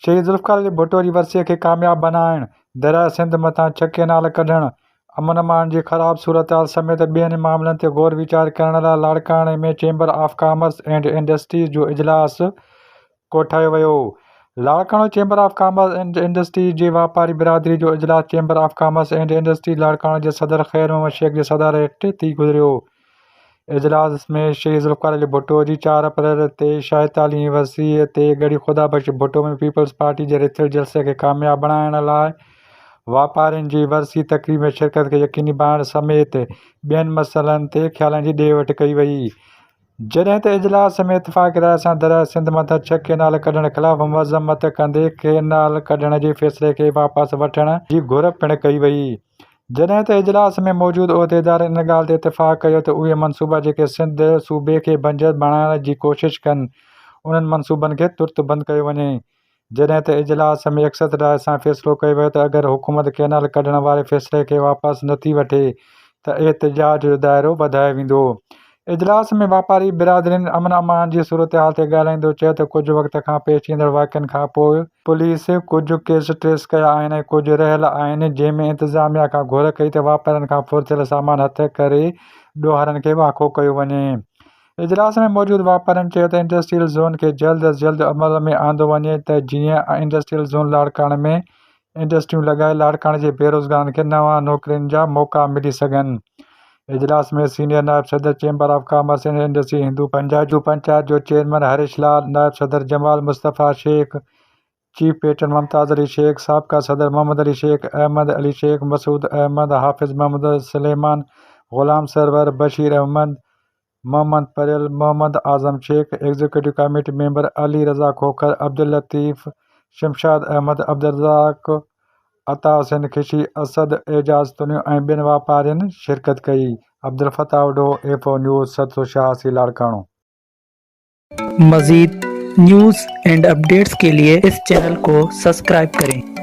शहीद ज़ुल्फ़िकार अली भुट्टो जी वरसीअ खे कामयाब बनाइण, दरियाह सिंध मथां 6 केनाल कढण, अमन अमान जी ख़राब सूरतहाल समेत ॿियनि मामलनि ते गौर वीचार करण लाइ लाड़काणे में chamber of commerce and industries जो इजलास कोठायो वियो। Larkana chamber of commerce and industries जी वापारी बिरादरी जो इजलास chamber of commerce and industries Larkana जे सदर ख़ैर मोहम्मद शेख जे सदारत हेठि गुज़रियो। इजलास में शहीद ज़ुल्फ़िकार अली भुट्टो जी 4 अप्रैल ते 46वीं वरसीअ ते गड़ी ख़ुदा बख़्श भुट्टो में पीपल्स पार्टी जे रिथियल जलसे खे कामयाब बणाइण लाइ वापारियुनि जी वरसी तक़रीब में शिरकत खे यकीनी बणाइण समेत ॿियनि मसइलनि ते ख़्यालनि जी ॾे वठि कई वई। जॾहिं त इजलास में इत्फ़ाक़ी राय सां दरियाह सिंध मथां 6 केनाल कढण ख़िलाफ़ मज़म्मत कंदे केनाल कढण जे फ़ैसिले खे वापसि वठण जी घुर पिणु कई वई। जॾहिं त इजलास में मौजूदु उहिदेदारनि इन ॻाल्हि ते इत्फ़ाक़ कयो त उहे मनसूबा जेके सिंध सूबे खे बंजर बणाइण जी कोशिश कनि उन्हनि मनसूबनि खे तुर्त बंदि कयो वञे। जॾहिं त इजलास में अक्सर राय सां फ़ैसिलो कयो वियो त अगरि हुकूमत केनाल कढण वारे फ़ैसिले खे वापसि नथी वठे त एहतिजाज जो दाइरो वधायो वेंदो। इजलास में वापारी बिरादरियुनि अमन अमान जी सूरतहाल ते ॻाल्हाईंदो चयो त कुझु वक़्त खां पेश ईंदड़ वाक़िअनि खां पोइ पुलिस कुझु केस ट्रेस कया आहिनि ऐं कुझु रहियल आहिनि, जंहिंमें इंतिज़ामिया खां घुर कई त वापारियुनि खां फुर्तियल सामान हथ करे ॾोहारनि खे वाक़ो कयो वञे। इजलास में मौजूदु वापारियुनि चयो त इंडस्ट्रियल ज़ोन खे जल्द अज़ जल्द अमल में आंदो वञे त जीअं इंडस्ट्रियल ज़ोन लाड़काणे में इंडस्ट्रियूं लॻाए लाड़काणे जे बेरोज़गारनि खे नवां नौकरियुनि जा मौक़ा मिली सघनि। इजलास में सीनियर नायब सदर chamber of commerce and industry Hindu panchayat जो चेयरमैन हरीश लाल, नायब सदर जमाल मुस्तफ़ा शेख, चीफ पेट्रन मुमताज़ अली शेख, साबिक़ा सदर Mohammad Ali Sheikh, Ahmad Ali Sheikh, Masood Ahmed, Hafiz Mohammad Suleman, Ghulam Sarwar, Bashir Ahmed, Mohammad Parel, Mohammad Azam Sheikh, executive committee member Ali Raza Khokhar, Abdul Latif, Shamshad Ahmed, Abdurrazzaq, Ata Hussain खिशी, Asad एजाज़ तुनियो ऐं ॿियनि वापारियुनि शिरकत कई। Abdul Fatah Udo, A4 news 786 Larkana. मज़ीद न्यूज़ एंड अपडेट्स के लिए इस चैनल को सब्सक्राइब करें।